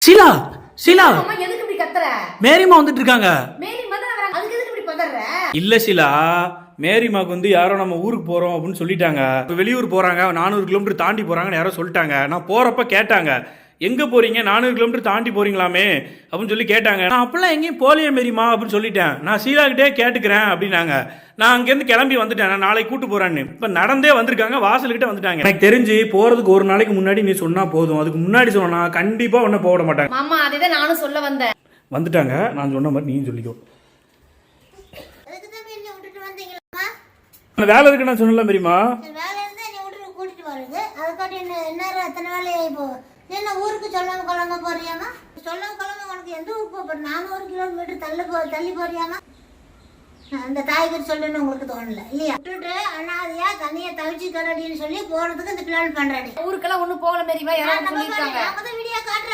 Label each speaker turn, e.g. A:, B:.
A: ஷீலா ஷீலா
B: அம்மா எதுக்கு இப்படி கத்துற?
A: மேரிமா வந்துட்டு இருக்காங்க.
B: மேரிமா தான் வராங்க. அதுக்கு எதுக்கு இப்படி பதற?
A: இல்ல ஷீலா, மேரிமாக்கு வந்து யாரோ நம்ம ஊருக்கு போறோம் அப்படின்னு சொல்லிட்டாங்க. இப்போ வெளியூர் போறாங்க, 400 கிலோமீட்டர் தாண்டி போறாங்கன்னு யாரோ சொல்லிட்டாங்க. நான் போறப்ப கேட்டாங்க, எங்க போறீங்க, 400 கிலோமீட்டர் தாண்டி போறீங்களாமே அப்படின்னு சொல்லி கேட்டாங்க. நான் அப்பெல்லாம் எங்கேயும் போலியே மேரிமா அப்படின்னு சொல்லிட்டேன். நான் ஷீலா கிட்டே கேட்டுக்கிறேன் அப்படின்னாங்க. நான் அங்கேருந்து கிளம்பி வந்துட்டேன், நான் நாளைக்கு கூட்டு போறேன்னு. இப்போ நடந்தே வந்திருக்காங்க, வாசல்கிட்ட வந்துட்டாங்க. எனக்கு தெரிஞ்சு போறதுக்கு ஒரு நாளைக்கு முன்னாடி நீ சொன்னா போதும். அதுக்கு முன்னாடி சொன்னா கண்டிப்பா ஒன்னும் போட மாட்டாங்க.
B: மாமா அதுதான் நானும் சொல்ல வந்தேன்.
A: வந்துட்டாங்க, நான் சொன்ன மாதிரி நீயும் சொல்லிக்கோ. வேலை இருக்கு நான் சொன்னல மேரிமா.
C: வேலை இருந்தா நீ விட்டு கூட்டிட்டு வருது. அதுக்காட்டி என்ன எத்தனை வேலையாகி போகும். என்ன ஊருக்கு சொல்லாம கொள்ளாம போறியாமா? சொல்லாம கொள்ளாம உனக்கு எந்த ஊருக்கு போற? 400 கிலோமீட்டர் தள்ளி போறியாமா? அந்த தாய்கிட்ட சொல்லணும்னு உங்களுக்கு தோணல இல்லையா? விட்டுட்டு அண்ணாதியா தனியா தவிச்சு கடடின்னு சொல்லி போறதுக்கு இந்த பிளான் பண்றாடி.
B: ஊருக்கெல்லாம் ஒண்ணும் போகல மேரிமா, யாராவது சொல்லிருக்காங்க.
C: வீடியோ காட்டுறாங்க.